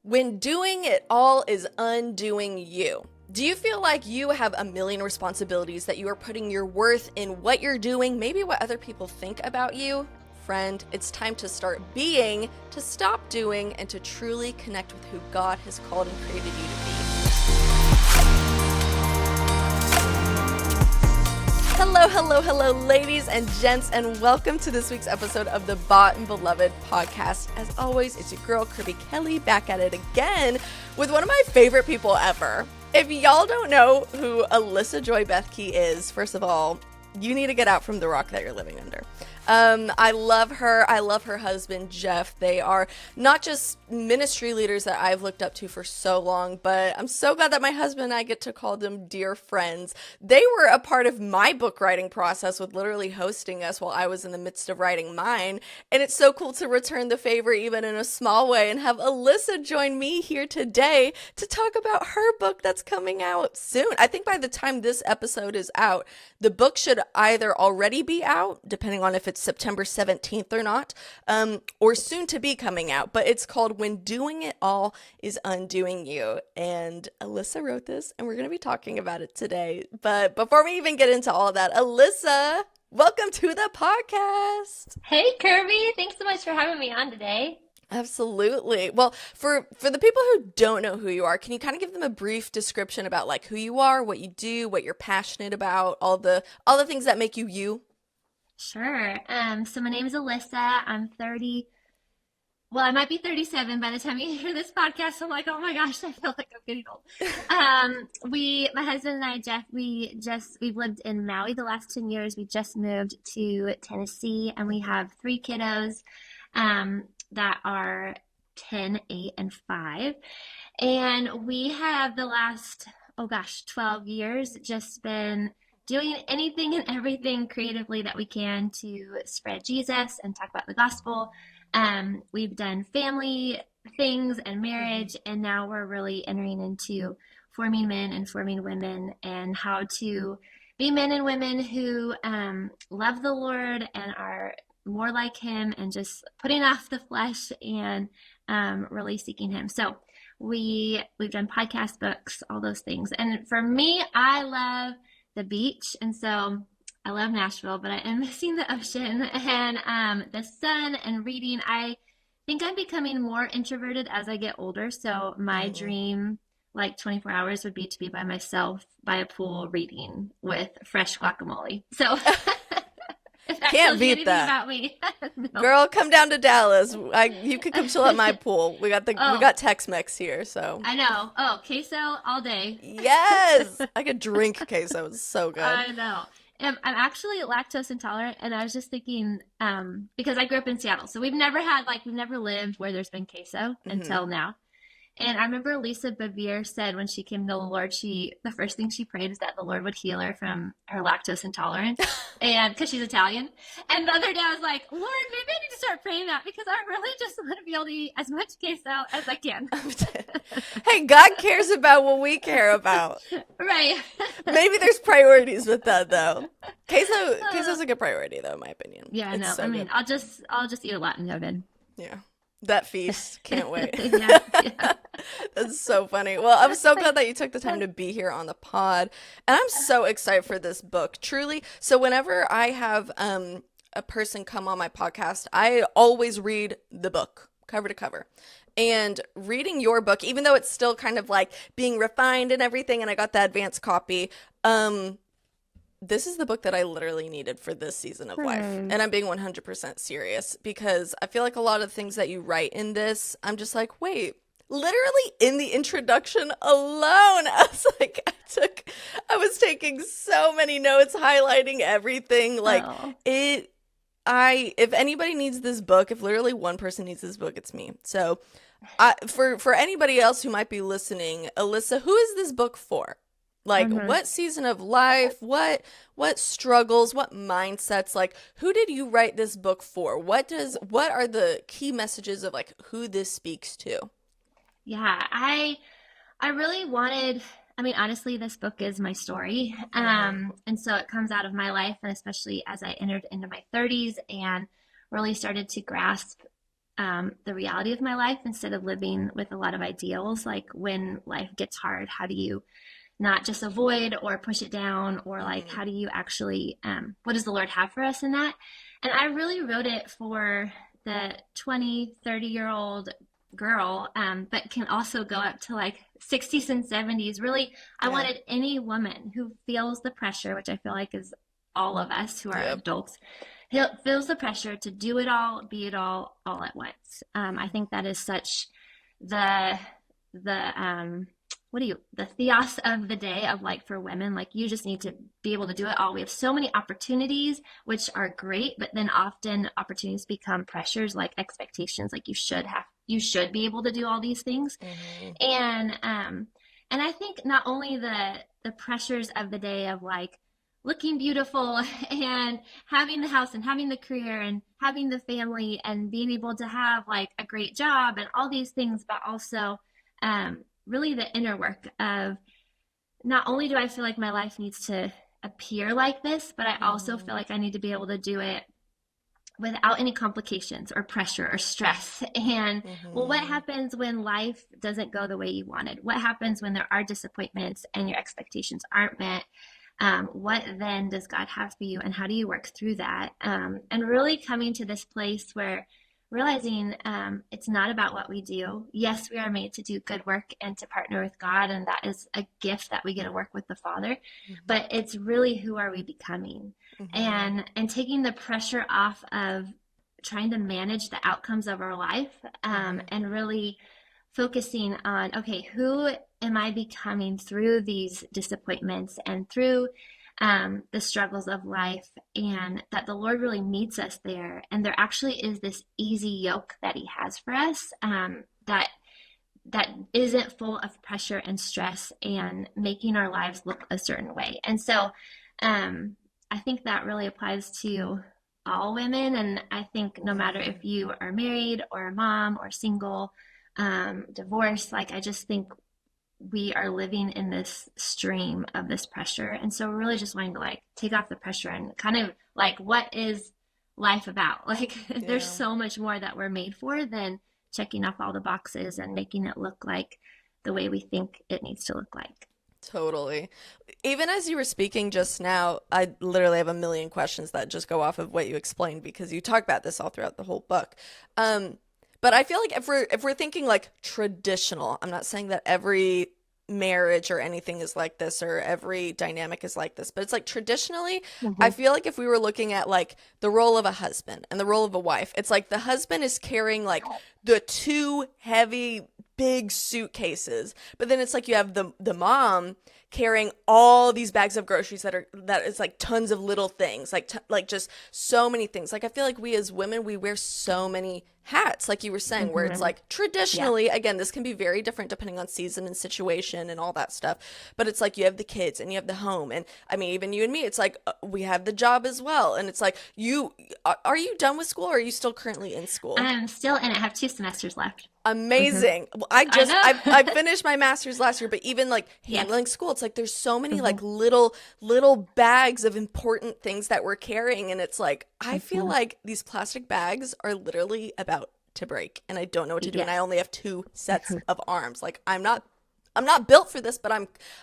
When doing it all is undoing you. Do you feel like you have a million responsibilities that you are putting your worth in what you're doing, maybe what other people think about you? Friend, it's time to start being, to stop doing, and to truly connect with who God has called and created you to be. Hello, ladies and gents, and welcome to this week's episode of the Bought and Beloved podcast. As always, it's your girl, Kirby Kelly, back at it again with one of my favorite people ever. If y'all don't know who Alyssa Bethke is, first of all, you need to get out from the rock that you're living under. I love her. I love her husband, Jeff. They are not just ministry leaders that I've looked up to for so long, but I'm so glad that my husband and I get to call them dear friends. They were a part of my book writing process with literally hosting us while I was in the midst of writing mine. And it's so cool to return the favor even in a small way and have Alyssa join me here today to talk about her book that's coming out soon. I think by the time this episode is out, the book should either already be out, depending on if it's September 17th or not, or soon to be coming out. But it's called When Doing It All is Undoing You. And Alyssa wrote this, and we're going to be talking about it today. But before we even get into all of that, Alyssa, welcome to the podcast. Hey, Kirby. Thanks so much for having me on today. Absolutely. Well, for the people who don't know who you are, can you kind of give them a brief description about like who you are, what you do, what you're passionate about, all the things that make you you? Sure. So my name is Alyssa. I'm 30. Well, I might be 37 by the time you hear this podcast. So I'm like, oh my gosh, I feel like I'm getting old. My husband and I, Jeff, we've lived in Maui the last 10 years. We just moved to Tennessee, and we have 3 kiddos that are 10, 8, and 5. And we have the last, 12 years just been doing anything and everything creatively that we can to spread Jesus and talk about the gospel. We've done family things and marriage, and now we're really entering into forming men and forming women and how to be men and women who love the Lord and are more like him and just putting off the flesh and really seeking him. So we've done podcast, books, all those things. And for me, I love the beach, and so I love Nashville, but I am missing the ocean and the sun and reading. I think I'm becoming more introverted as I get older, so my dream, like 24 hours, would be to be by myself by a pool reading with fresh guacamole. So if that Can't tells you beat anything that. about me. No. Girl, come down to Dallas. You could come chill at my pool. We got Tex-Mex here, so. I know. Oh, queso all day. Yes, I could drink queso. It's so good. I know. I'm actually lactose intolerant, and I was just thinking, because I grew up in Seattle, so we've never lived where there's been queso until now. And I remember Alyssa Bethke said when she came to the Lord, the first thing she prayed is that the Lord would heal her from her lactose intolerance, and because she's Italian. And the other day I was like, Lord, maybe I need to start praying that, because I really just want to be able to eat as much queso as I can. Hey, God cares about what we care about. Right. Maybe there's priorities with that, though. Queso's a good priority, though, in my opinion. Yeah, It's no. so I mean, good. I'll just eat a lot in heaven. Yeah. That feast. Can't wait. Yeah. That's so funny. Well, I'm so glad that you took the time to be here on the pod. And I'm so excited for this book, truly. So whenever I have a person come on my podcast, I always read the book cover to cover. And reading your book, even though it's still kind of like being refined and everything, and I got the advanced copy, this is the book that I literally needed for this season of life. And I'm being 100% serious, because I feel like a lot of things that you write in this, I'm just like, wait, literally in the introduction alone, I was taking so many notes, highlighting everything. Like if anybody needs this book, if literally one person needs this book, it's me. So for anybody else who might be listening, Alyssa, who is this book for? Like, what season of life, what struggles, what mindsets, like, who did you write this book for? What are the key messages of, like, who this speaks to? Yeah, I really wanted, honestly, this book is my story. And so it comes out of my life, and especially as I entered into my 30s and really started to grasp the reality of my life instead of living with a lot of ideals. Like when life gets hard, how do you not just avoid or push it down, or like how do you actually what does the Lord have for us in that? And I really wrote it for the 20-30 year old girl, but can also go up to like 60s and 70s. Really, I wanted any woman who feels the pressure, which I feel like is all of us who are adults, feels the pressure to do it all, be it all at once. I think that is such the the theos of the day of like for women, like you just need to be able to do it all. We have so many opportunities, which are great, but then often opportunities become pressures, like expectations, like you should be able to do all these things. And I think not only the pressures of the day of like looking beautiful and having the house and having the career and having the family and being able to have like a great job and all these things, but also really the inner work of not only do I feel like my life needs to appear like this, but I also feel like I need to be able to do it without any complications or pressure or stress. And well, what happens when life doesn't go the way you wanted? What happens when there are disappointments and your expectations aren't met? What then does God have for you, and how do you work through that? And really coming to this place where realizing it's not about what we do. Yes, we are made to do good work and to partner with God, and that is a gift that we get to work with the Father. But it's really, who are we becoming? And taking the pressure off of trying to manage the outcomes of our life, and really focusing on, okay, who am I becoming through these disappointments and through the struggles of life, and that the Lord really meets us there. And there actually is this easy yoke that He has for us, that isn't full of pressure and stress and making our lives look a certain way. And so I think that really applies to all women. And I think no matter if you are married or a mom or single, divorced, like I just think we are living in this stream of this pressure. And so we're really just wanting to like take off the pressure and kind of like, what is life about? Like there's so much more that we're made for than checking off all the boxes and making it look like the way we think it needs to look like. Totally. Even as you were speaking just now, I literally have a million questions that just go off of what you explained, because you talk about this all throughout the whole book. But I feel like if we're thinking like traditional, I'm not saying that every marriage or anything is like this or every dynamic is like this, but it's like traditionally, I feel like if we were looking at like the role of a husband and the role of a wife, it's like the husband is carrying like the two heavy big suitcases, but then it's like you have the mom carrying all these bags of groceries that is like tons of little things, like just so many things. Like I feel like we as women, we wear so many hats, like you were saying, where it's like traditionally, again, this can be very different depending on season and situation and all that stuff, but it's like you have the kids and you have the home, and I mean even you and me, it's like we have the job as well, and it's like are you done with school, or are you still currently in school? I'm still in it. I have 2 semesters left. Amazing. Well, I finished my master's last year, but even like handling school, it's like there's so many like little bags of important things that we're carrying, and it's like I feel like these plastic bags are literally about to break, and I don't know what to do, and I only have 2 sets of arms. Like I'm not built for this, but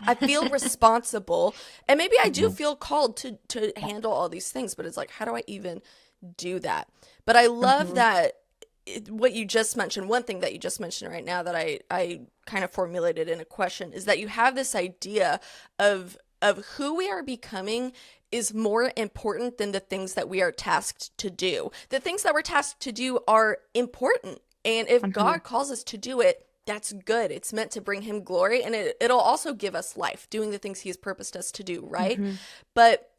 I feel responsible, and maybe I do feel called to handle all these things, but it's like, how do I even do that? But I love that what you just mentioned, one thing that you just mentioned right now that I kind of formulated in a question, is that you have this idea of who we are becoming is more important than the things that we are tasked to do. The things that we're tasked to do are important, and if God calls us to do it, that's good. It's meant to bring Him glory, and it'll also give us life, doing the things He has purposed us to do, right? But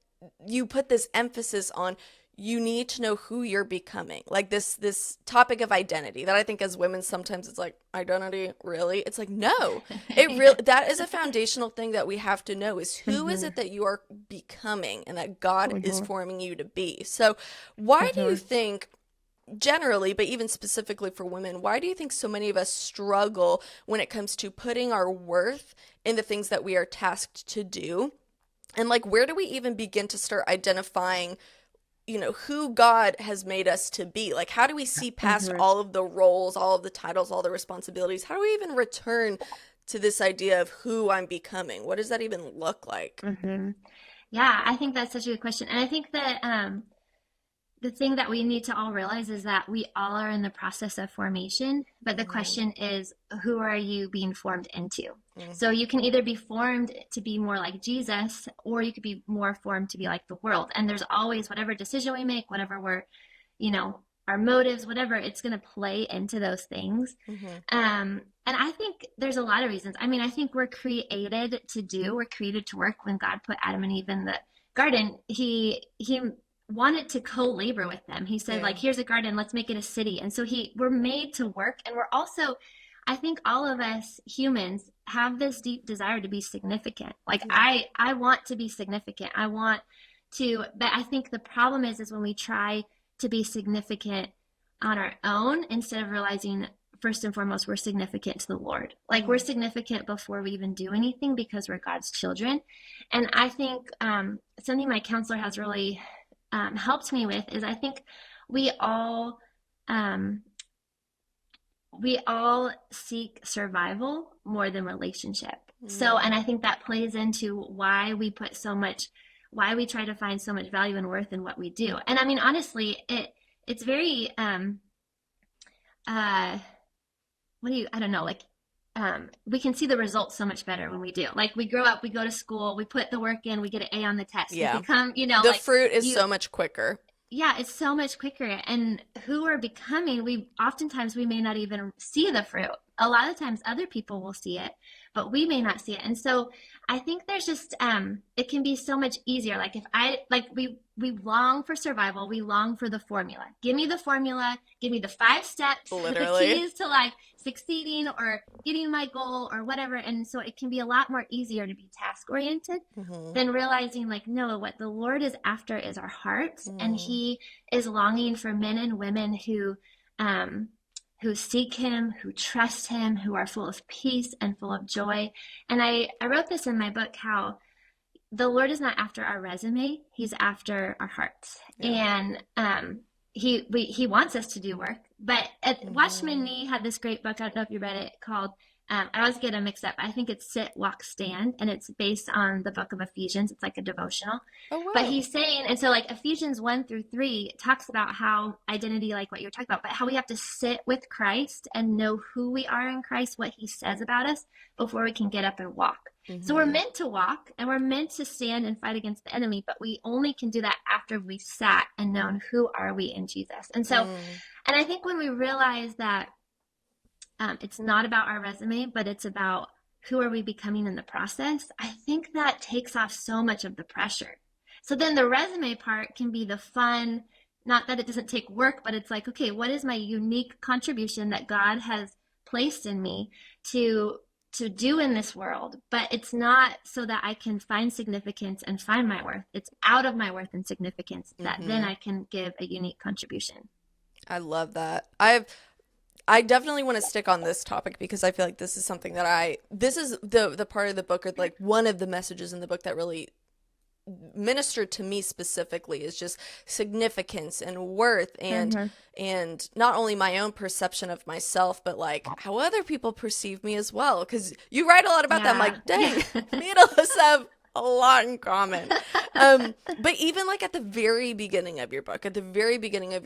you put this emphasis on, you need to know who you're becoming. Like this topic of identity that I think as women, sometimes it's like, identity, really? It's like, no, that is a foundational thing that we have to know, is who is it that you are becoming and that God is forming you to be. So why do you think, generally, but even specifically for women, why do you think so many of us struggle when it comes to putting our worth in the things that we are tasked to do? And like, where do we even begin to start identifying who God has made us to be. Like, how do we see past all of the roles, all of the titles, all the responsibilities? How do we even return to this idea of who I'm becoming? What does that even look like? Yeah, I think that's such a good question. And I think that the thing that we need to all realize is that we all are in the process of formation, but the question is, who are you being formed into? So you can either be formed to be more like Jesus, or you could be more formed to be like the world. And there's always, whatever decision we make, whatever our motives, whatever, it's going to play into those things. And I think there's a lot of reasons. I mean, I think we're created to work. When God put Adam and Eve in the garden, he wanted to co-labor with them. He said, like, here's a garden, let's make it a city. And so we're made to work. And we're also, I think all of us humans have this deep desire to be significant. Like, I want to be significant. But I think the problem is when we try to be significant on our own, instead of realizing, first and foremost, we're significant to the Lord. Like, we're significant before we even do anything, because we're God's children. And I think something my counselor has really helped me with is, I think we all seek survival more than relationship. So, and I think that plays into why we try to find so much value and worth in what we do. And I mean, honestly, it's very I don't know, like, we can see the results so much better when we do. Like, we grow up, we go to school, we put the work in, we get an A on the test. We become, the fruit is so much quicker. Yeah, it's so much quicker. And who we're becoming, oftentimes we may not even see the fruit. A lot of times other people will see it, but we may not see it. And so I think there's just it can be so much easier. Like, we long for survival, we long for the formula. Give me the formula, give me the 5 steps, literally, the keys to like succeeding or getting my goal or whatever. And so it can be a lot more easier to be task oriented than realizing, like, no, what the Lord is after is our hearts. And he is longing for men and women who seek him, who trust him, who are full of peace and full of joy. And I wrote this in my book, how the Lord is not after our resume, he's after our hearts. And he wants us to do work. But Watchman Nee had this great book, I don't know if you read it, called I always get them mixed up. I think it's Sit, Walk, Stand, and it's based on the book of Ephesians. It's like a devotional. Oh, wow. But he's saying, and so like Ephesians 1-3 talks about how identity, like what you're talking about, but how we have to sit with Christ and know who we are in Christ, what he says about us, before we can get up and walk. So we're meant to walk and we're meant to stand and fight against the enemy, but we only can do that after we sat and known who are we in Jesus. And so, and I think when we realize that it's not about our resume, but it's about who are we becoming in the process, I think that takes off so much of the pressure. So then the resume part can be the fun, not that it doesn't take work, but it's like, okay, what is my unique contribution that God has placed in me to do in this world? But it's not so that I can find significance and find my worth. It's out of my worth and significance that then I can give a unique contribution. I love that. I definitely want to stick on this topic because I feel like this is something that this is the part of the book, or like one of the messages in the book that really ministered to me specifically, is just significance and worth and not only my own perception of myself, but like how other people perceive me as well. Because you write a lot about that. I'm like, dang, me and Alyssa have a lot in common. But even like at the very beginning of your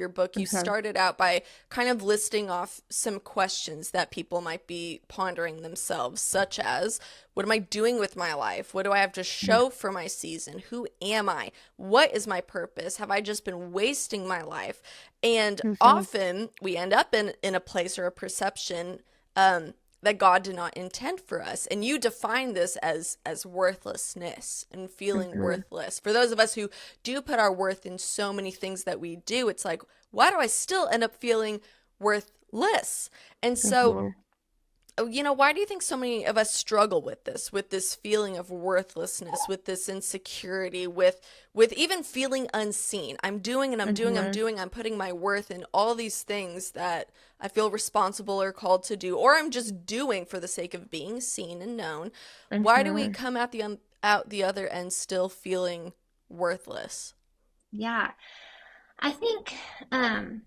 book, you started out by kind of listing off some questions that people might be pondering themselves, such as, what am I doing with my life? What do I have to show for my season? Who am I? What is my purpose? Have I just been wasting my life? And often we end up in a place or a perception that God did not intend for us. And you define this as worthlessness and feeling worthless. For those of us who do put our worth in so many things that we do, it's like, why do I still end up feeling worthless? And so, why do you think so many of us struggle with this feeling of worthlessness, with this insecurity, with even feeling unseen? I'm doing and I'm putting my worth in all these things that I feel responsible or called to do, or I'm just doing for the sake of being seen and known. Why do we come out the other end still feeling worthless? Yeah. I think um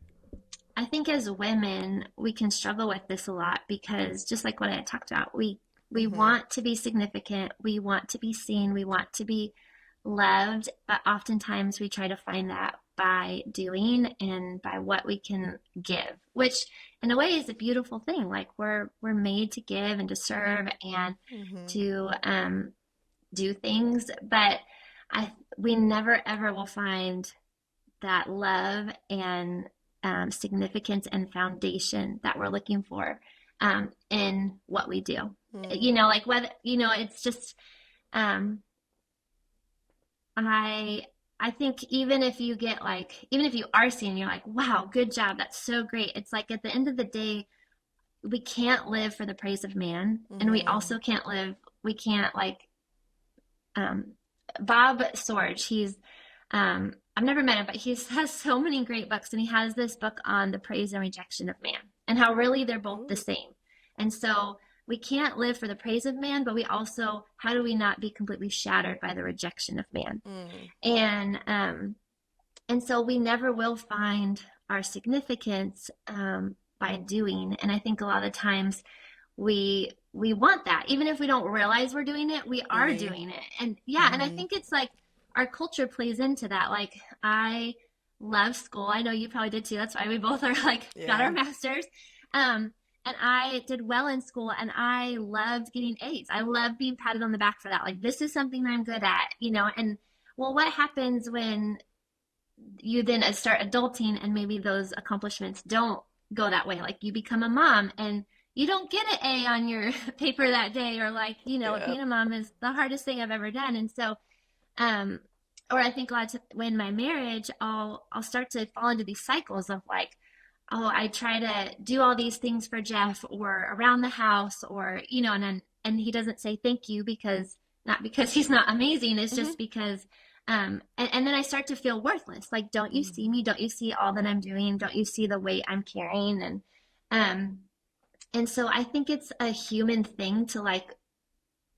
I think as women, we can struggle with this a lot because just like what I had talked about, we Mm-hmm. want to be significant, we want to be seen, we want to be loved, but oftentimes we try to find that by doing and by what we can give, which in a way is a beautiful thing. Like we're made to give and to serve and Mm-hmm. to do things, but I we never ever will find that love and significance and foundation that we're looking for in what we do. Mm-hmm. You know, like whether, you know, it's just, um, I, I think even if you get like, even if you are seen, you're like, wow, good job. That's so great. It's like at the end of the day, we can't live for the praise of man. And we Mm-hmm. also can't live, we can't like, um, Bob Sorge, I've never met him, but he has so many great books, and he has this book on the praise and rejection of man, and how really they're both the Ooh. same. And so we can't live for the praise of man, but we also, how do we not be completely shattered by the rejection of man? Mm. And so we never will find our significance by doing. And I think a lot of times we want that even if we don't realize we're doing it, we are Mm-hmm. doing it. And yeah, and I Mm-hmm. think it's like our culture plays into that. Like I love school, I know you probably did too, that's why we both are like got our Yeah. masters. And I did well in school and I loved getting A's. I love being patted on the back for that. Like this is something I'm good at, you know. And well, what happens when you then start adulting and maybe those accomplishments don't go that way? Like you become a mom and you don't get an A on your paper that day, or like, you know, Yeah. being a mom is the hardest thing I've ever done. And so, um, or I think a lot of when my marriage, I'll start to fall into these cycles of like, oh, I try to do all these things for Jeff or around the house, or you know, and then and he doesn't say thank you because not because he's not amazing, it's Mm-hmm. just because and then I start to feel worthless. Like, don't you see Mm-hmm. me? Don't you see all that I'm doing? Don't you see the weight I'm carrying? Um and so I think it's a human thing to like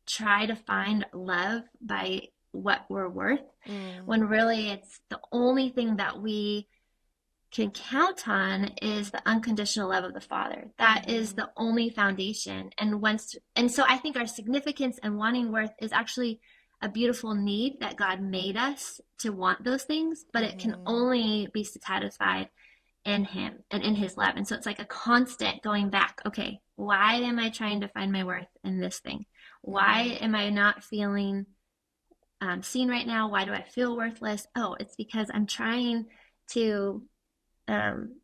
try to find love by what we're worth, Mm. when really it's the only thing that we can count on is the unconditional love of the Father. That is Mm-hmm. the only foundation. And so I think our significance and wanting worth is actually a beautiful need that God made us to want those things, but it can Mm-hmm. only be satisfied in Him and in His love. And so it's like a constant going back. Okay, why am I trying to find my worth in this thing? Mm-hmm. Why am I not feeling seen right now? Why do I feel worthless? Oh, it's because I'm trying to um,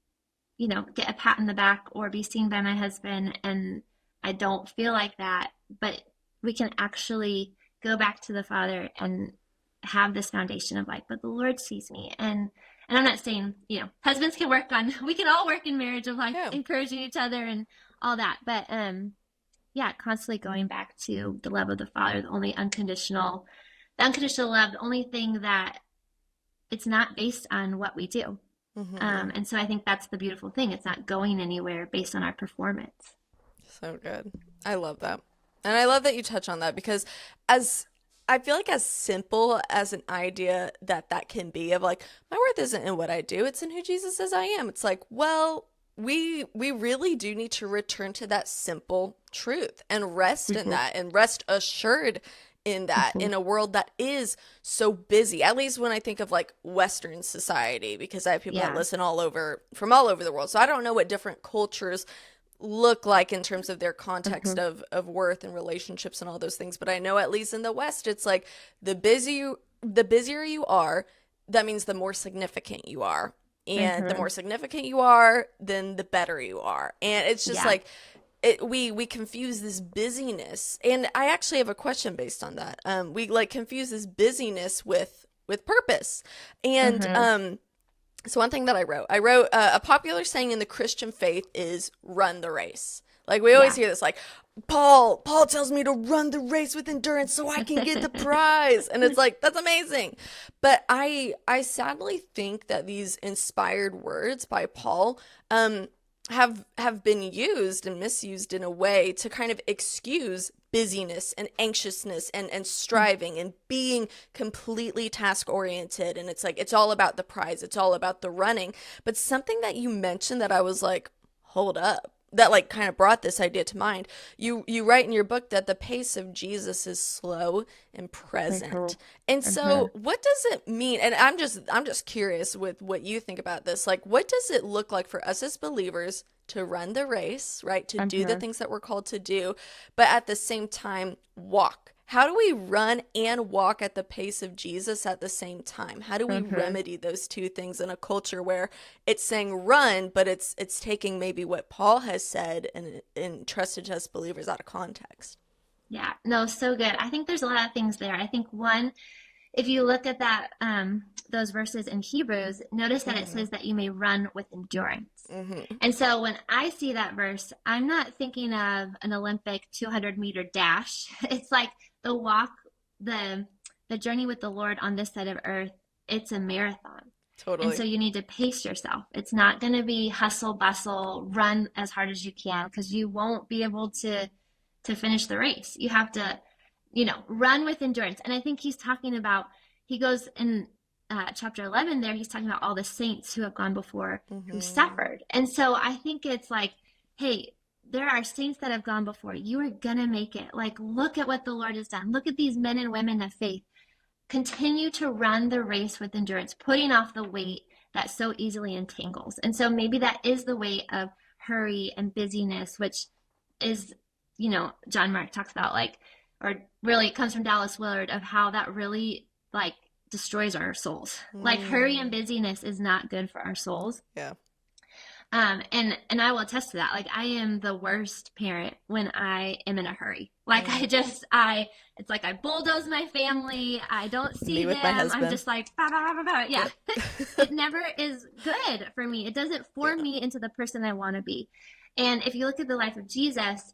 you know, get a pat in the back or be seen by my husband, and I don't feel like that. But we can actually go back to the Father and have this foundation of like, but the Lord sees me. And I'm not saying, you know, husbands can work on, we can all work in marriage of like Yeah. encouraging each other and all that. But yeah, constantly going back to the love of the Father, the unconditional love, the only thing that it's not based on what we do. Mm-hmm. And so I think that's the beautiful thing. It's not going anywhere based on our performance. So good. I love that. And I love that you touch on that because as I feel like as simple as an idea that that can be of like my worth isn't in what I do, it's in who Jesus says I am. It's like, well, we really do need to return to that simple truth and rest in Mm-hmm. that and rest assured in that Mm-hmm. in a world that is so busy. At least when I think of like Western society, because I have people that Yeah. listen all over the world. So I don't know what different cultures look like in terms of their Mm-hmm. context of worth and relationships and all those things, but I know at least in the West it's like the busier you are, that means the more significant you are, and the Mm-hmm. more significant you are, then the better you are. And it's just Yeah. like we confuse this busyness, and I actually have a question based on that. We like confuse this busyness with purpose. And Mm-hmm. so one thing that I wrote a popular saying in the Christian faith is run the race. Like we always Yeah. hear this, like Paul tells me to run the race with endurance so I can get the prize, and it's like that's amazing. But I sadly think that these inspired words by Paul have been used and misused in a way to kind of excuse busyness and anxiousness and striving and being completely task oriented. And it's like, it's all about the prize. It's all about the running. But something that you mentioned that I was like, hold up, that like kind of brought this idea to mind. You write in your book that the pace of Jesus is slow and present. And so what does it mean? And I'm just curious with what you think about this. Like, what does it look like for us as believers to run the race, right? To do the things that we're called to do, but at the same time walk. How do we run and walk at the pace of Jesus at the same time? How do we remedy those two things in a culture where it's saying run, but it's taking maybe what Paul has said and entrusted to us believers out of context? Yeah, no, so good. I think there's a lot of things there. I think one, if you look at that, those verses in Hebrews, notice that it says that you may run with endurance. And so when I see that verse, I'm not thinking of an Olympic 200-meter dash. It's like the walk, the journey with the Lord on this side of earth. It's a marathon. Totally. And so you need to pace yourself. It's not going to be hustle, bustle, run as hard as you can, because you won't be able to finish the race. You have to, run with endurance. And I think he's talking about, he goes in chapter 11 there, he's talking about all the saints who have gone before who suffered. And so I think it's like, hey, there are saints that have gone before. You are going to make it. Like, look at what the Lord has done. Look at these men and women of faith. Continue to run the race with endurance, putting off the weight that so easily entangles. And so maybe that is the weight of hurry and busyness, which is, John Mark talks about, like, or really it comes from Dallas Willard, of how that really like destroys our souls. Like, hurry and busyness is not good for our souls. Yeah. And I will attest to that. Like, I am the worst parent when I am in a hurry. Like, it's like I bulldoze my family. I don't see them. I'm just like, bah, bah, bah, bah. Yeah. It never is good for me. It doesn't form me into the person I want to be. And if you look at the life of Jesus,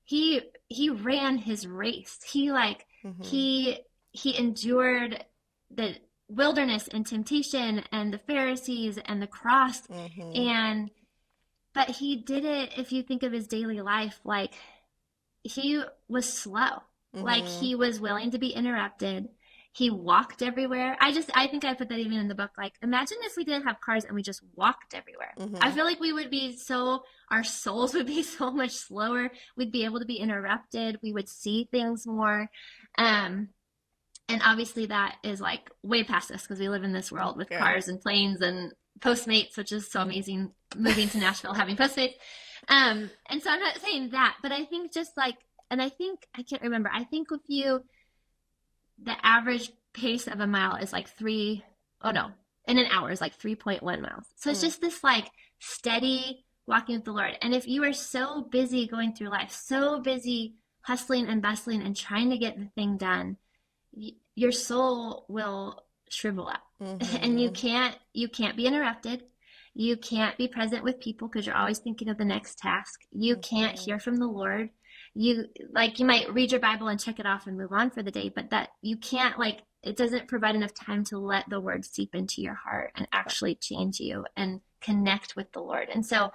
he ran his race. He endured the wilderness and temptation and the Pharisees and the cross. But he did it, if you think of his daily life, like, he was slow. Like, he was willing to be interrupted. He walked everywhere. I think I put that even in the book. Like, imagine if we didn't have cars and we just walked everywhere. I feel like our souls would be so much slower. We'd be able to be interrupted. We would see things more. And obviously that is like way past us, because we live in this world with cars and planes and Postmates, which is so amazing, moving to Nashville, having Postmates. And so I'm not saying that, but I think just like, and I can't remember, I think with you, the average pace of a mile is like in an hour is like 3.1 miles. So it's just this like steady walking with the Lord. And if you are so busy going through life, so busy hustling and bustling and trying to get the thing done, your soul will shrivel up. And you can't be interrupted. You can't be present with people because you're always thinking of the next task. You can't hear from the Lord. You might read your Bible and check it off and move on for the day, but that you can't, it doesn't provide enough time to let the word seep into your heart and actually change you and connect with the Lord. And so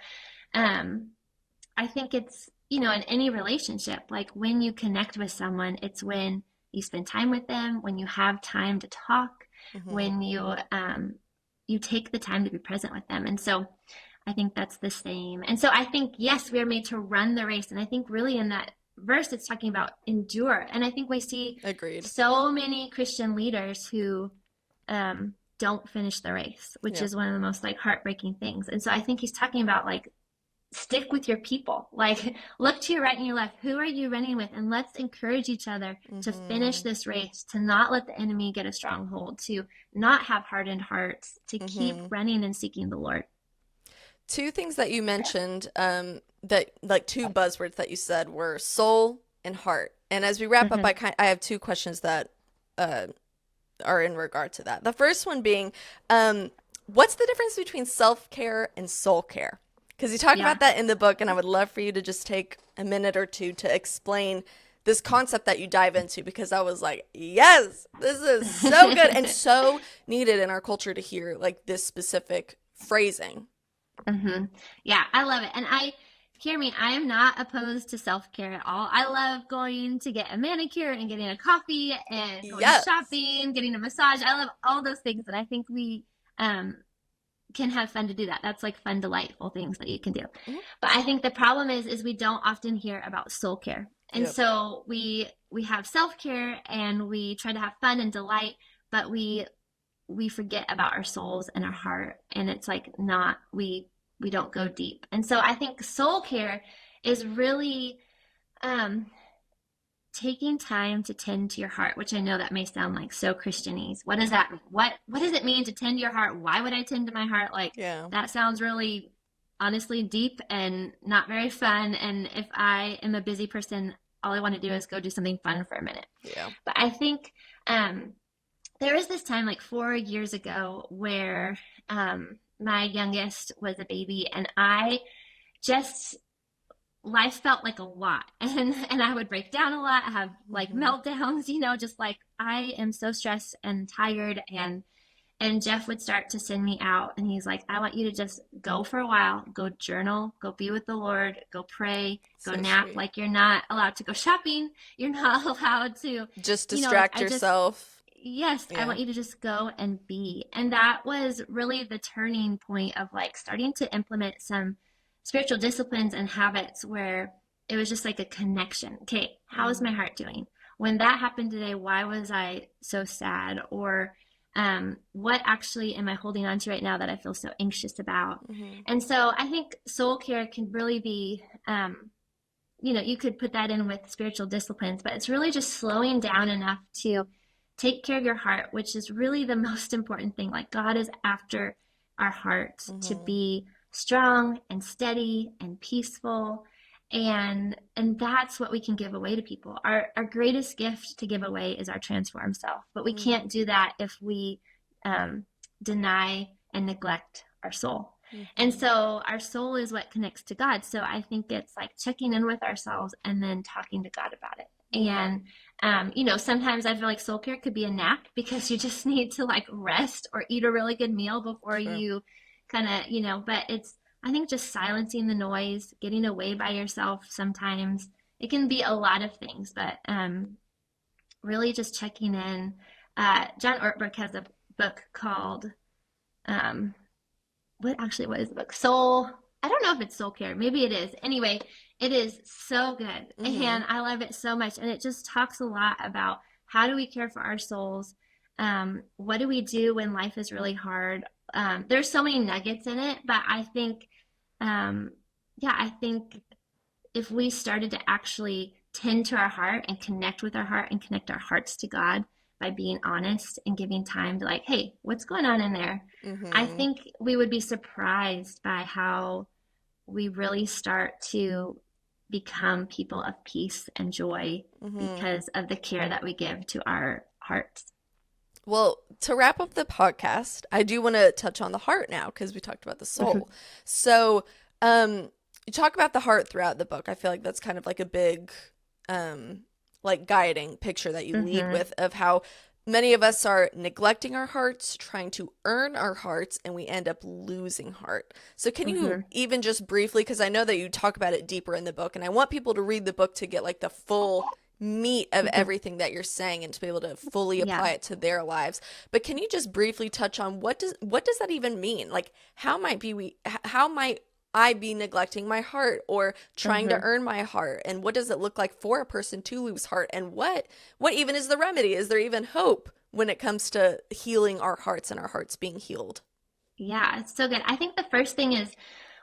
I think it's, in any relationship, like when you connect with someone, it's when you spend time with them, when you have time to talk, when you take the time to be present with them. And so I think that's the same. And so I think, yes, we are made to run the race. And I think really in that verse, it's talking about endure. And I think we see so many Christian leaders who don't finish the race, which is one of the most heartbreaking things. And so I think he's talking about stick with your people, look to your right and your left. Who are you running with? And let's encourage each other to finish this race, to not let the enemy get a stronghold, to not have hardened hearts, to keep running and seeking the Lord. Two things that you mentioned, that two buzzwords that you said were soul and heart. And as we wrap up, I have two questions that are in regard to that. The first one being, what's the difference between self-care and soul care? Because you talk about that in the book, and I would love for you to just take a minute or two to explain this concept that you dive into, because I was like, yes, this is so good and so needed in our culture to hear this specific phrasing. Yeah, I love it. And hear me, I am not opposed to self-care at all. I love going to get a manicure and getting a coffee and going Yes. shopping, getting a massage. I love all those things, and I think we um can have fun to do that. That's like fun, delightful things that you can do. Mhm. But I think the problem is we don't often hear about soul care. And Yep. so we have self-care and we try to have fun and delight, but we forget about our souls and our heart, and it's like not we don't go deep. And so I think soul care is really um taking time to tend to your heart, which I know that may sound like so Christianese. What does that mean? What does it mean to tend to your heart? Why would I tend to my heart? Like, Yeah. that sounds really honestly deep and not very fun. And if I am a busy person, all I want to do is go do something fun for a minute. Yeah. But I think there was this time like 4 years ago where my youngest was a baby, and I just life felt like a lot, and I would break down a lot, have like meltdowns, just like I am so stressed and tired, and Jeff would start to send me out, and he's like, I want you to just go for a while, go journal, go be with the Lord, go pray, go So nap. sweet. Like, you're not allowed to go shopping, you're not allowed to Just like, distract yourself. yes, I want you to just go and be. And that was really the turning point of like starting to implement some spiritual disciplines and habits where it was just like a connection. Okay, how is my heart doing? When that happened today, why was I so sad? Or what actually am I holding on to right now that I feel so anxious about? And so I think soul care can really be, you could put that in with spiritual disciplines, but it's really just slowing down enough to take care of your heart, which is really the most important thing. Like, God is after our hearts to be strong and steady and peaceful, and that's what we can give away to people. Our greatest gift to give away is our transformed self, but we can't do that if we deny and neglect our soul. And so our soul is what connects to God. So I think it's like checking in with ourselves and then talking to God about it. And sometimes I feel like soul care could be a nap, because you just need to like rest or eat a really good meal before you kind of, but I think just silencing the noise, getting away by yourself sometimes. It can be a lot of things, but really just checking in. John Ortberg has a book called, what is the book? Soul. I don't know if it's soul care. Maybe it is. Anyway, it is so good. And I love it so much. And it just talks a lot about how do we care for our souls? What do we do when life is really hard? There's so many nuggets in it, but I think, I think if we started to actually tend to our heart and connect with our heart and connect our hearts to God by being honest and giving time to like, hey, what's going on in there? I think we would be surprised by how we really start to become people of peace and joy because of the care that we give to our hearts. Well, to wrap up the podcast, I do want to touch on the heart now, because we talked about the soul. So, you talk about the heart throughout the book. I feel like that's kind of like a big, like guiding picture that you lead with, of how many of us are neglecting our hearts, trying to earn our hearts, and we end up losing heart. So can you even just briefly, because I know that you talk about it deeper in the book, and I want people to read the book to get like the full meat of everything that you're saying and to be able to fully apply it to their lives. But can you just briefly touch on what does that even mean? Like, how might I be neglecting my heart or trying to earn my heart? And what does it look like for a person to lose heart? And what even is the remedy? Is there even hope when it comes to healing our hearts and our hearts being healed? Yeah, it's so good. I think the first thing is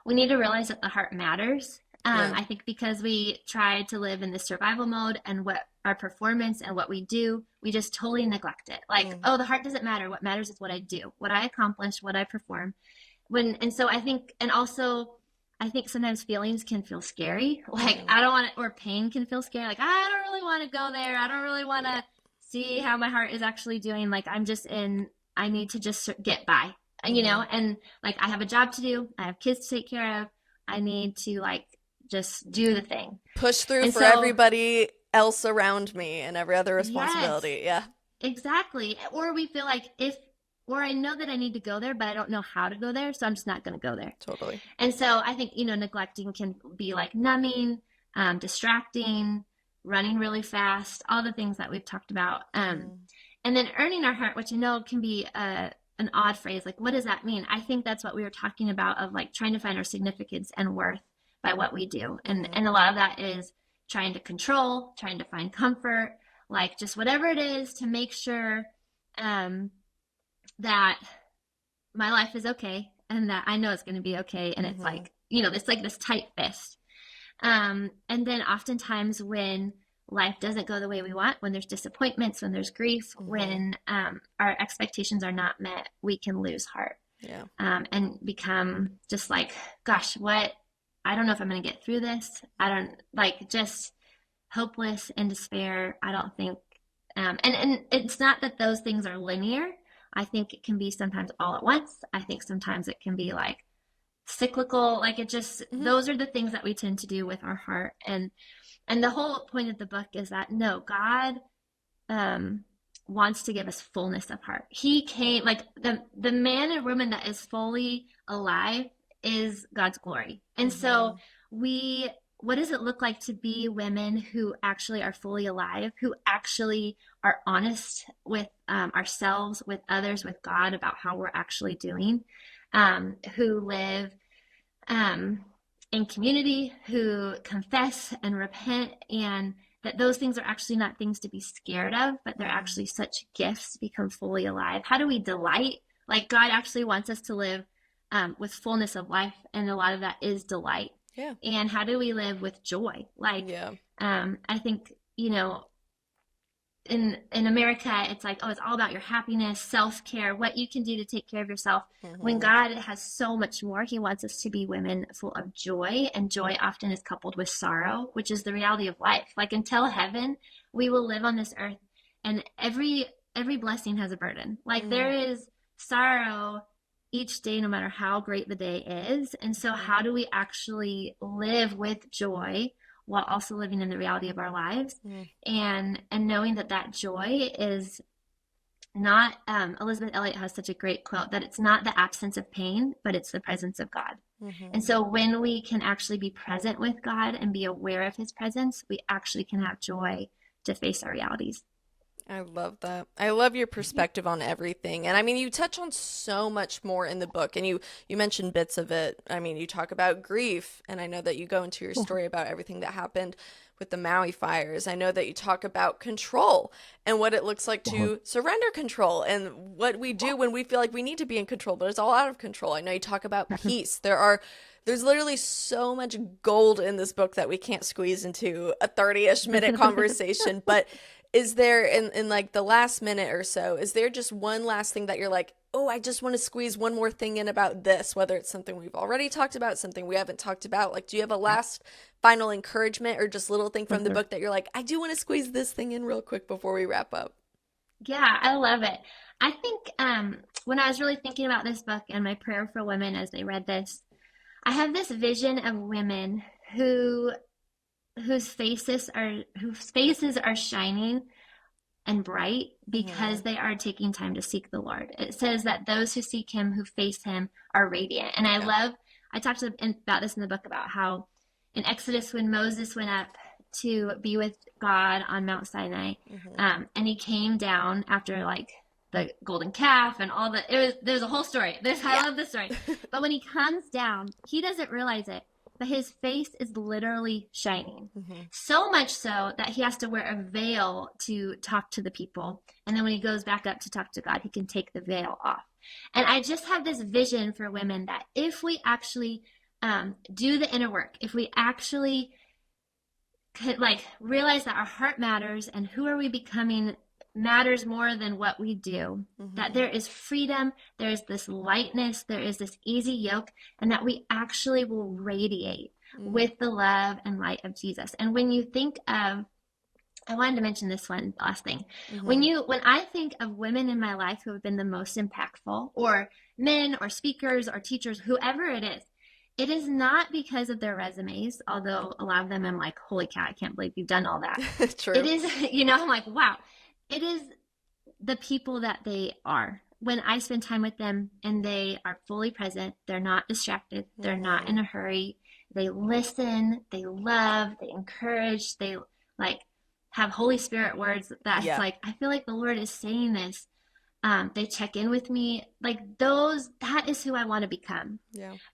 we need to realize that the heart matters. I think because we try to live in this survival mode, and what our performance and what we do, we just totally neglect it. Like, oh, the heart doesn't matter. What matters is what I do, what I accomplish, what I perform. So I think, and also I think sometimes feelings can feel scary. Like, I don't want to, or pain can feel scary. Like, I don't really want to go there. I don't really want to see how my heart is actually doing. Like, I need to just get by, and like, I have a job to do. I have kids to take care of. I need to like, just do the thing. Push through for everybody else around me and every other responsibility. Yes, exactly. Or we feel like if or I know that I need to go there, but I don't know how to go there, so I'm just not going to go there. Totally. And so I think, neglecting can be like numbing, distracting, running really fast, all the things that we've talked about. And then earning our heart, which I know can be an odd phrase. Like, what does that mean? I think that's what we were talking about, of like trying to find our significance and worth by what we do. And a lot of that is trying to control, trying to find comfort, like just whatever it is to make sure that my life is okay and that I know it's going to be okay. And it's like, it's like this tight fist. And then oftentimes when life doesn't go the way we want, when there's disappointments, when there's grief, when our expectations are not met, we can lose heart. And become just like, gosh, I don't know if I'm going to get through this. I don't, like, just hopeless and despair. I don't think, and it's not that those things are linear. I think it can be sometimes all at once. I think sometimes it can be like cyclical. Like, it just, those are the things that we tend to do with our heart. And the whole point of the book is that, no, God wants to give us fullness of heart. He came, like, the man or woman that is fully alive is God's glory. And so what does it look like to be women who actually are fully alive, who actually are honest with ourselves, with others, with God about how we're actually doing, who live in community, who confess and repent, and that those things are actually not things to be scared of, but they're actually such gifts to become fully alive. How do we delight? Like, God actually wants us to live with fullness of life, and a lot of that is delight. And how do we live with joy? Like, I think, in America, it's like, oh, it's all about your happiness, self-care, what you can do to take care of yourself. When God has so much more. He wants us to be women full of joy, and joy often is coupled with sorrow, which is the reality of life. Like, until heaven, we will live on this earth, and every blessing has a burden. Like, there is sorrow each day, no matter how great the day is. And so how do we actually live with joy while also living in the reality of our lives, and knowing that joy is not, Elizabeth Elliot has such a great quote, that it's not the absence of pain, but it's the presence of God. And so when we can actually be present with God and be aware of his presence, we actually can have joy to face our realities. I love that. I love your perspective on everything. And I mean, you touch on so much more in the book, and you mentioned bits of it. I mean, you talk about grief, and I know that you go into your story about everything that happened with the Maui fires. I know that you talk about control and what it looks like to surrender control, and what we do when we feel like we need to be in control, but it's all out of control. I know you talk about peace. There's literally so much gold in this book that we can't squeeze into a 30-ish minute conversation, but is there, in like the last minute or so, is there just one last thing that you're like, oh, I just want to squeeze one more thing in about this, whether it's something we've already talked about, something we haven't talked about? Like, do you have a last final encouragement or just little thing from the book that you're like, I do want to squeeze this thing in real quick before we wrap up? Yeah, I love it. I think when I was really thinking about this book and my prayer for women as they read this, I have this vision of women whose faces are shining and bright because they are taking time to seek the Lord. It says that those who seek him, who face him, are radiant. And I talked about this in the book, about how in Exodus, when Moses went up to be with God on Mount Sinai, and he came down after like the golden calf and all there's a whole story. I love this story. But when he comes down, he doesn't realize it, but his face is literally shining. So much so that he has to wear a veil to talk to the people. And then when he goes back up to talk to God, he can take the veil off. And I just have this vision for women that if we actually do the inner work, if we actually could like realize that our heart matters and who are we becoming matters more than what we do, that there is freedom, there is this lightness, there is this easy yoke, and that we actually will radiate with the love and light of Jesus. And when you think of, I wanted to mention this one last thing. When I think of women in my life who have been the most impactful, or men or speakers or teachers, whoever it is not because of their resumes, although a lot of them I'm like, holy cow, I can't believe you've done all that. True. It is, I'm like, wow. It is the people that they are. when I spend time with them and they are fully present, they're not distracted, they're not in a hurry, they listen, they love, they encourage, they like have Holy Spirit words that's like, I feel like the Lord is saying this. They check in with me, like that is who I want to become.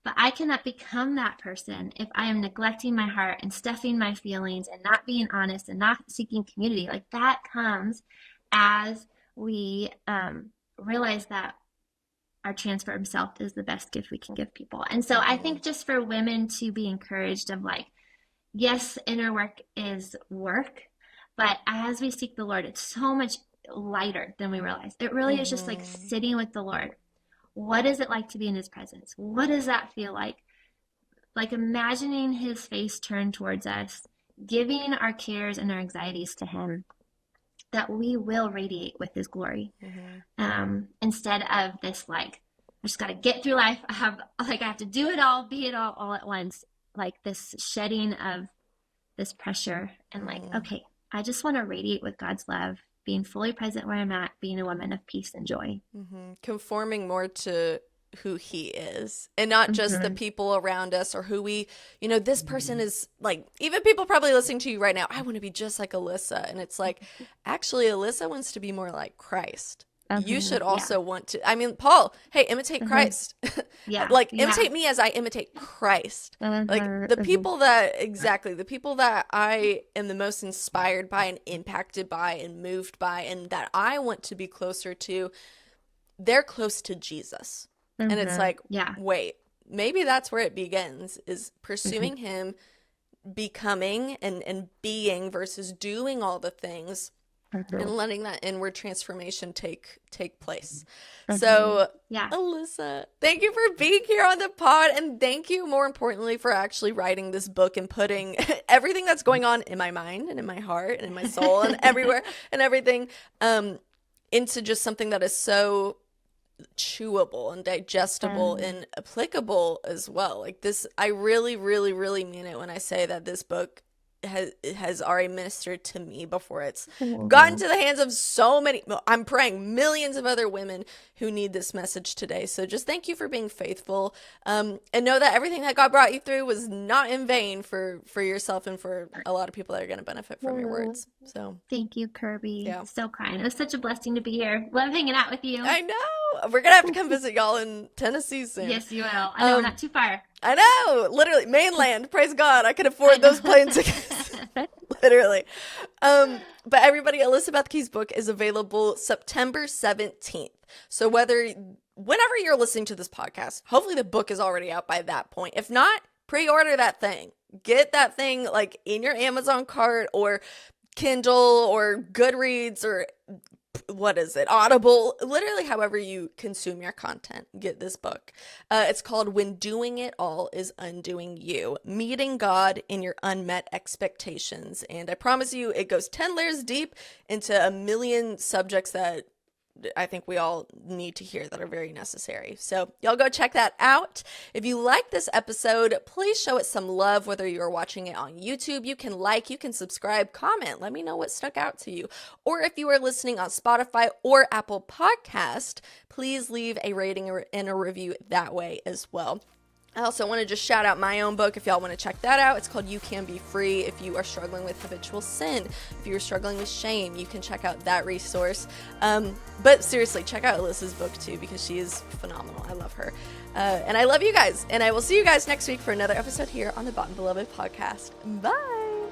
But I cannot become that person if I am neglecting my heart and stuffing my feelings and not being honest and not seeking community. Like that comes as we realize that our transformed self is the best gift we can give people. And so I think just for women to be encouraged of like, yes, inner work is work, but as we seek the Lord, it's so much lighter than we realize. It really is just like sitting with the Lord. What is it like to be in his presence? What does that feel like? Like imagining his face turned towards us, giving our cares and our anxieties to him, that we will radiate with his glory. Instead of this, like, I just got to get through life. I have to do it all, be it all at once. Like this shedding of this pressure and like, okay, I just want to radiate with God's love, being fully present where I'm at, being a woman of peace and joy. Conforming more to who he is and not just the people around us or who we, this person is like, even people probably listening to you right now, I want to be just like Alyssa. And it's like, actually, Alyssa wants to be more like Christ. You should also want to, Paul, hey, imitate Christ. Imitate me as I imitate Christ. Like the people that I am the most inspired by and impacted by and moved by and that I want to be closer to, they're close to Jesus. And it's like, wait, maybe that's where it begins, is pursuing him, becoming and being versus doing all the things. And letting that inward transformation take place. So, Alyssa, thank you for being here on the pod. And thank you, more importantly, for actually writing this book and putting everything that's going on in my mind and in my heart and in my soul and everywhere and everything into just something that is so chewable and digestible and applicable as well. Like this, I really, really, really mean it when I say that this book has already ministered to me before it's gotten to the hands of so many, I'm praying millions of other women who need this message today. So just thank you for being faithful, and know that everything that God brought you through was not in vain for yourself and for a lot of people that are going to benefit from your words. So thank you, Kirby. So kind. It was such a blessing to be here. Love hanging out with you. I know. We're gonna have to come visit y'all in Tennessee soon. Yes, you will. I know, not too far. I know, literally, mainland. Praise God, I could afford those plane tickets. Literally. But everybody, Alyssa Bethke's book is available September 17th. So whenever you're listening to this podcast, hopefully the book is already out by that point. If not, pre-order that thing. Get that thing like in your Amazon cart or Kindle or Goodreads or Audible, literally however you consume your content, get this book. It's called When Doing It All Is Undoing You, Meeting God in Your Unmet Expectations. And I promise you, it goes 10 layers deep into a million subjects that I think we all need to hear that are very necessary. So y'all go check that out. If you like this episode, please show it some love, whether you're watching it on YouTube. You can subscribe, comment, let me know what stuck out to you. Or if you are listening on Spotify or Apple Podcast, please leave a rating and a review that way as well. I also want to just shout out my own book if y'all want to check that out. It's called You Can Be Free. If you are struggling with habitual sin, if you're struggling with shame, you can check out that resource. But seriously, check out Alyssa's book too, because she is phenomenal. I love her. And I love you guys. And I will see you guys next week for another episode here on the Bought and Beloved podcast. Bye.